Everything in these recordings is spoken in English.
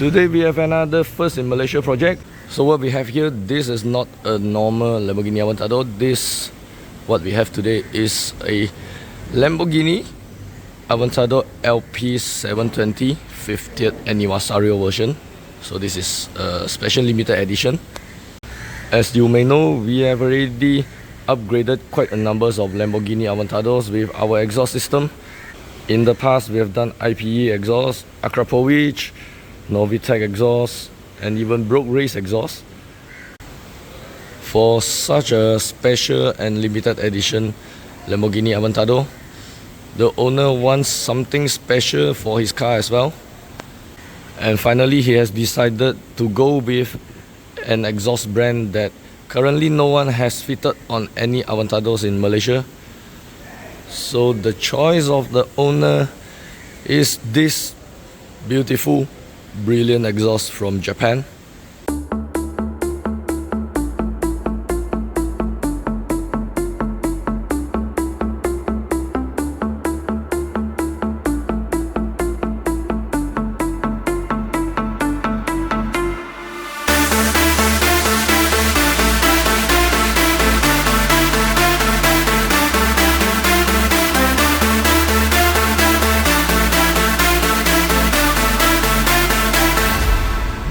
Today we have another first in Malaysia project. So what we have here, this is not a normal Lamborghini Aventador. What we have today is a Lamborghini Aventador LP720 50th Anniversario version. So this is a special limited edition. As you may know, we have already upgraded quite a number of Lamborghini Aventadors with our exhaust system. In the past, we have done IPE exhaust, Akrapovic, Novitec exhaust, and even Broke Race exhaust. For such a special and limited edition Lamborghini Aventador, the owner wants something special for his car as well. And finally, he has decided to go with an exhaust brand that currently no one has fitted on any Aventadors in Malaysia. So the choice of the owner is this beautiful, brilliant exhaust from Japan.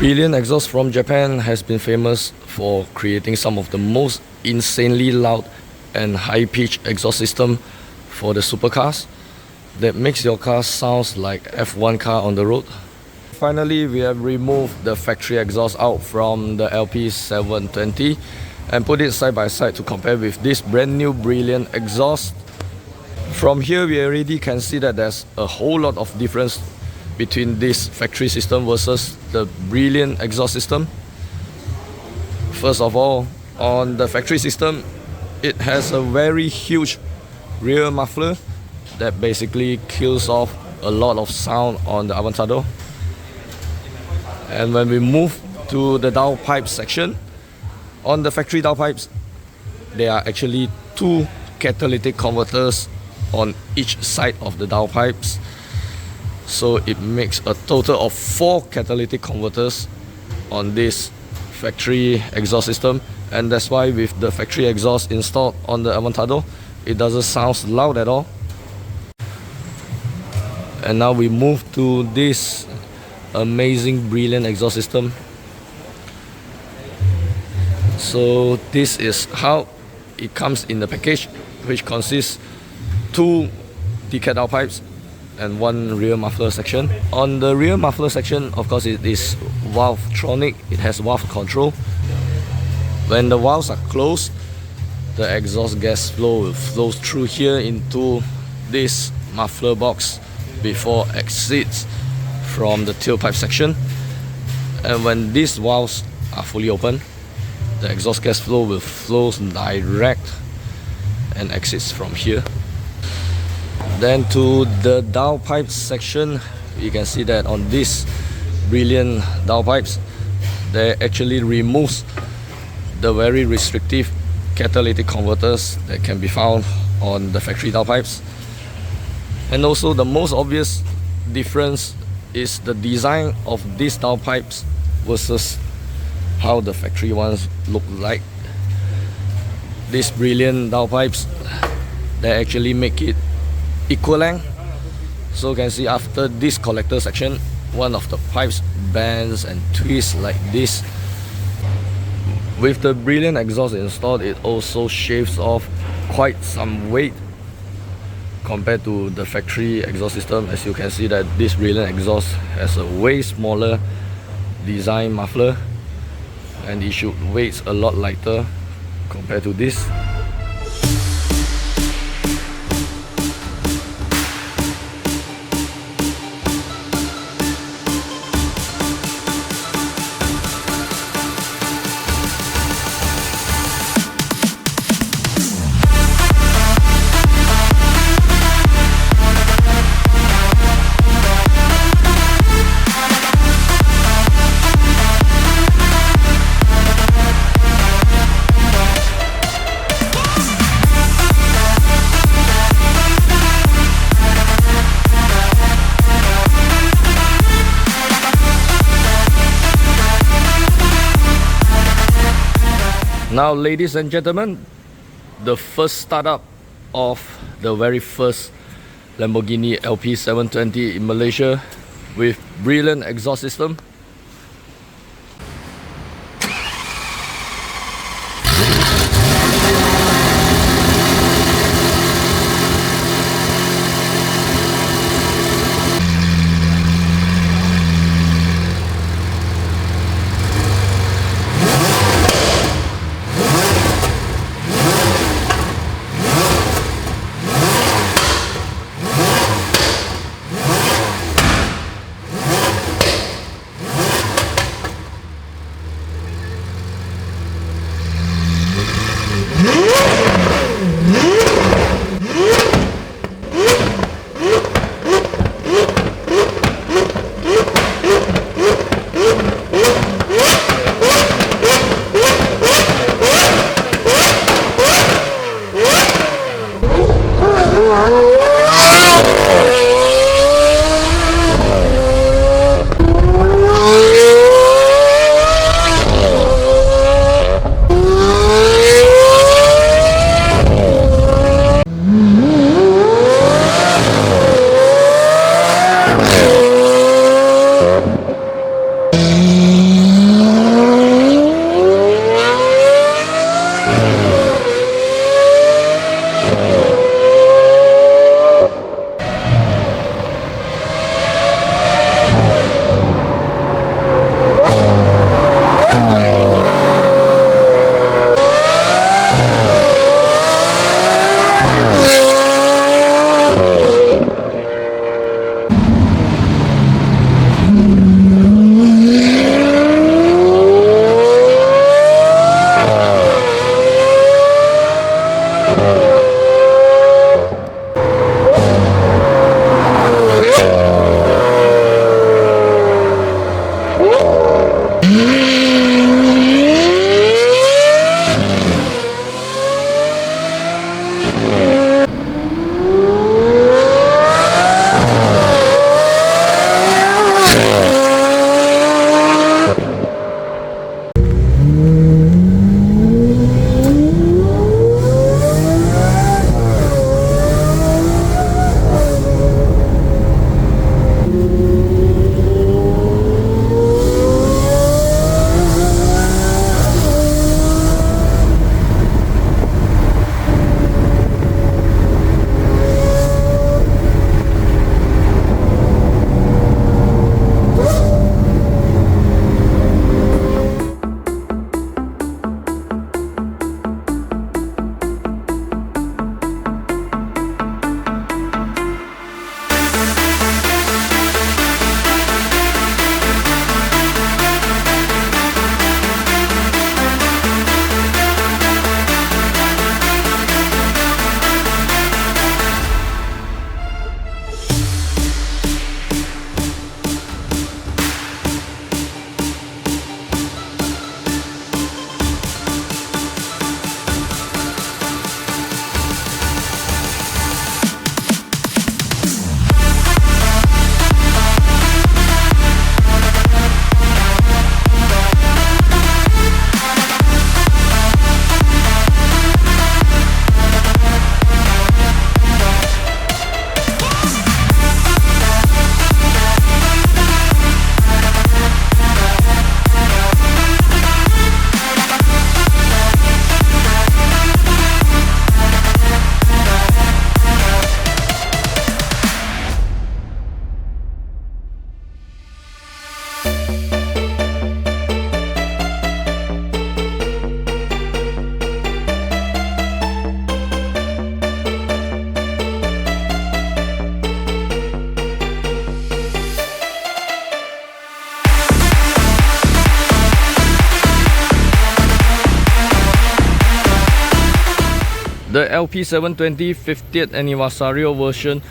Brilliant exhaust from Japan has been famous for creating some of the most insanely loud and high-pitched exhaust system for the supercars that makes your car sound like F1 car on the road. Finally, we have removed the factory exhaust out from the LP720 and put it side by side to compare with this brand new brilliant exhaust. From here, we already can see that there's a whole lot of difference between this factory system versus the brilliant exhaust system. First of all, on the factory system, it has a very huge rear muffler that basically kills off a lot of sound on the Aventador. And when we move to the downpipe section, on the factory downpipes, there are actually two catalytic converters on each side of the downpipes. So it makes a total of 4 catalytic converters on this factory exhaust system, and that's why with the factory exhaust installed on the Aventador, it doesn't sound loud at all. And now we move to this amazing, brilliant exhaust system. So this is how it comes in the package, which consists 2 decat downpipes and 1 rear muffler section. On the rear muffler section, of course, it is valvetronic. It has valve control. When the valves are closed, the exhaust gas flow will flow through here into this muffler box before exits from the tailpipe section. And when these valves are fully open, the exhaust gas flow will flow direct and exits from here. Then to the downpipe section, you can see that on this brilliant downpipes, they actually removes the very restrictive catalytic converters that can be found on the factory downpipes. And also the most obvious difference is the design of these downpipes versus how the factory ones look like. These brilliant downpipes, they actually make it equal length. So you can see after this collector section, one of the pipes bends and twists like this. With the Brilliant exhaust installed, it also shaves off quite some weight compared to the factory exhaust system. As you can see that this Brilliant exhaust has a way smaller design muffler, and it should weigh a lot lighter compared to this. Now, ladies and gentlemen, the first startup of the very first Lamborghini LP720 in Malaysia with Brilliant exhaust system. The LP720 50th Anniversario version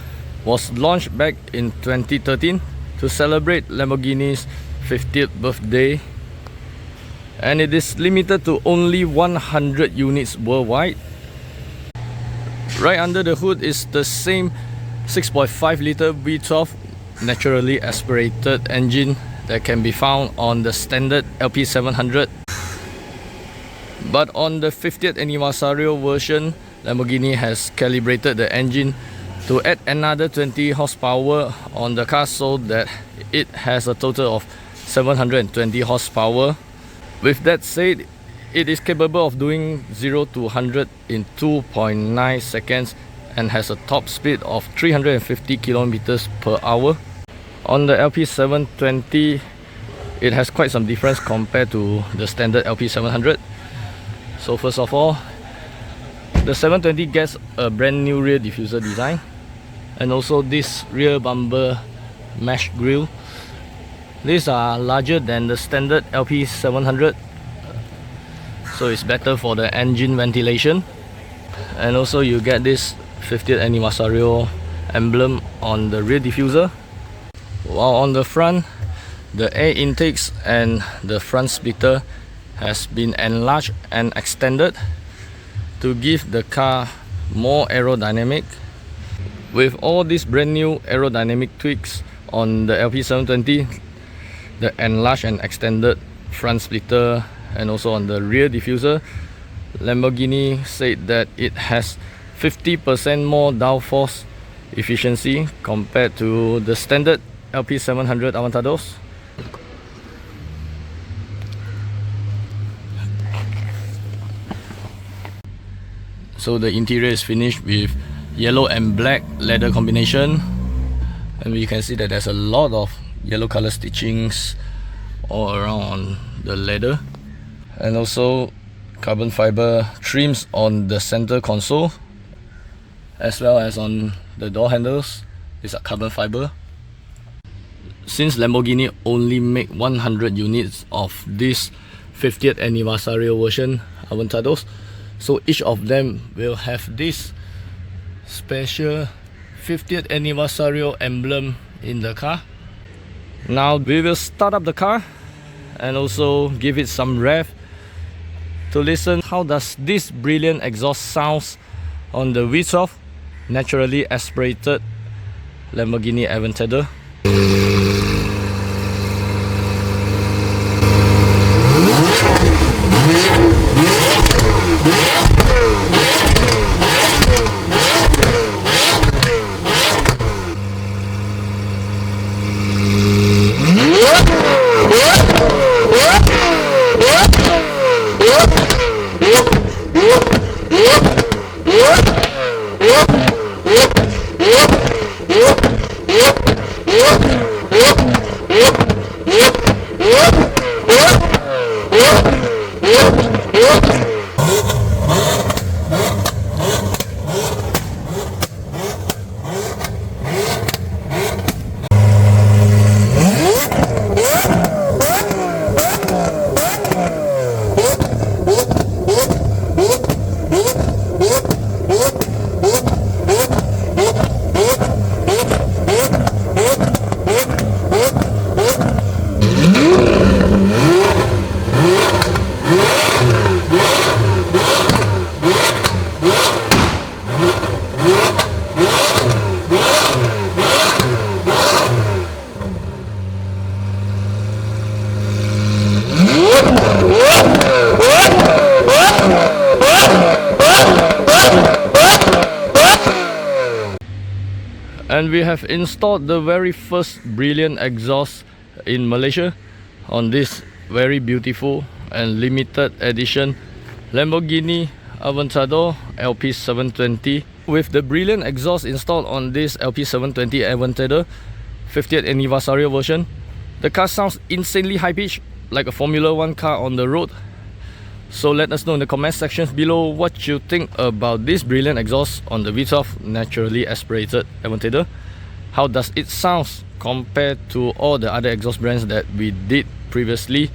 was launched back in 2013 to celebrate Lamborghini's 50th birthday, and it is limited to only 100 units worldwide. Right under the hood is the same 6.5 liter V12 naturally aspirated engine that can be found on the standard LP700. But on the 50th Anniversario version, Lamborghini has calibrated the engine to add another 20 horsepower on the car so that it has a total of 720 horsepower. With that said, it is capable of doing 0 to 100 in 2.9 seconds and has a top speed of 350 kilometers per hour. On the LP720, it has quite some difference compared to the standard LP700. So first of all, the 720 gets a brand new rear diffuser design, and also this rear bumper mesh grille. These are larger than the standard LP700, so it's better for the engine ventilation. And also you get this 50th Anniversario emblem on the rear diffuser, while on the front, the air intakes and the front splitter has been enlarged and extended to give the car more aerodynamic. With all these brand new aerodynamic tweaks on the LP720, the enlarged and extended front splitter, and also on the rear diffuser, Lamborghini said that it has 50% more downforce efficiency compared to the standard LP700 Aventadors. So the interior is finished with yellow and black leather combination, and we can see that there's a lot of yellow color stitchings all around on the leather, and also carbon fiber trims on the center console as well as on the door handles. These are carbon fiber. Since Lamborghini only make 100 units of this 50th Anniversario version Aventadors, so each of them will have this special 50th Anniversario emblem in the car. Now we will start up the car and also give it some rev to listen how does this brilliant exhaust sounds on the V12 naturally aspirated Lamborghini Aventador. And we have installed the very first brilliant exhaust in Malaysia on this very beautiful and limited edition Lamborghini Aventador LP720. With the brilliant exhaust installed on this LP720 Aventador 50th Anniversario version, the car sounds insanely high-pitched like a Formula 1 car on the road. So let us know in the comment sections below what you think about this brilliant exhaust on the V12 naturally aspirated Aventador. How does it sound compared to all the other exhaust brands that we did previously?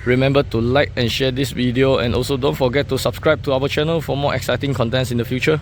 Remember to like and share this video, and also don't forget to subscribe to our channel for more exciting contents in the future.